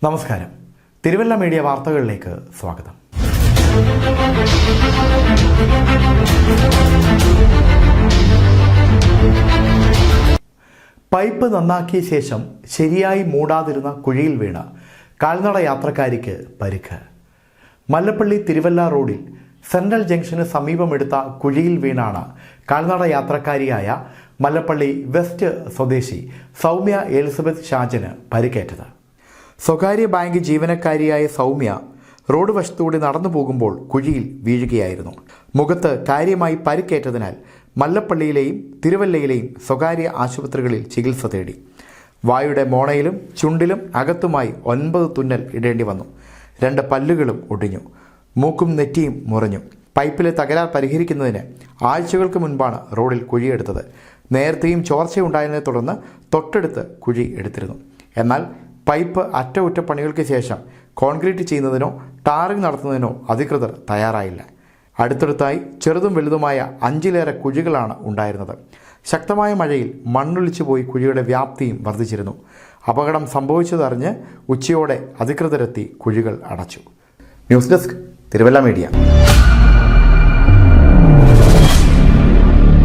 നമസ്കാരം. തിരുവല്ല മീഡിയ വാർത്തകളിലേക്ക് സ്വാഗതം. പൈപ്പ് നന്നാക്കിയ ശേഷം ശരിയായി മൂടാതിരുന്ന കുഴിയിൽ വീണ കാൽനട യാത്രക്കാരിക്ക് പരിക്ക്. മല്ലപ്പള്ളി തിരുവല്ല റോഡിൽ സെൻട്രൽ ജംഗ്ഷന് സമീപമെടുത്ത കുഴിയിൽ വീണാണ് കാൽനട യാത്രക്കാരിയായ മല്ലപ്പള്ളി വെസ്റ്റ് സ്വദേശി സൗമ്യ എലിസബത്ത് ഷാജന് പരിക്കേറ്റത്. സ്വകാര്യ ബാങ്ക് ജീവനക്കാരിയായ സൗമ്യ റോഡ് വശത്തൂടെ നടന്നു പോകുമ്പോൾ കുഴിയിൽ വീഴുകയായിരുന്നു. മുഖത്ത് കാര്യമായി പരിക്കേറ്റതിനാൽ മല്ലപ്പള്ളിയിലെയും തിരുവല്ലയിലെയും സ്വകാര്യ ആശുപത്രികളിൽ ചികിത്സ തേടി. വായുടെ മോണയിലും ചുണ്ടിലും അകത്തുമായി 9 തുന്നൽ ഇടേണ്ടി വന്നു. 2 പല്ലുകളും ഒടിഞ്ഞു. മൂക്കും നെറ്റിയും മുറിഞ്ഞു. പൈപ്പിലെ തകരാർ പരിഹരിക്കുന്നതിന് ആഴ്ചകൾക്ക് മുൻപാണ് റോഡിൽ കുഴിയെടുത്തത്. നേരത്തെയും ചോർച്ചയുണ്ടായതിനെ തുടർന്ന് തൊട്ടടുത്ത് കുഴി എടുത്തിരുന്നു. എന്നാൽ പൈപ്പ് അറ്റകുറ്റപ്പണികൾക്ക് ശേഷം കോൺക്രീറ്റ് ചെയ്യുന്നതിനോ ടാറിംഗ് നടത്തുന്നതിനോ അധികൃതർ തയ്യാറായില്ല. അടുത്തടുത്തായി ചെറുതും വലുതുമായ 5ലേറെ കുഴികളാണ് ഉണ്ടായിരുന്നത്. ശക്തമായ മഴയിൽ മണ്ണൊലിച്ചു പോയി കുഴിയുടെ വ്യാപ്തിയും വർദ്ധിച്ചിരുന്നു. അപകടം സംഭവിച്ചതറിഞ്ഞ് ഉച്ചയോടെ അധികൃതരെത്തി കുഴികൾ അടച്ചു. News desk, Thiruvalla media.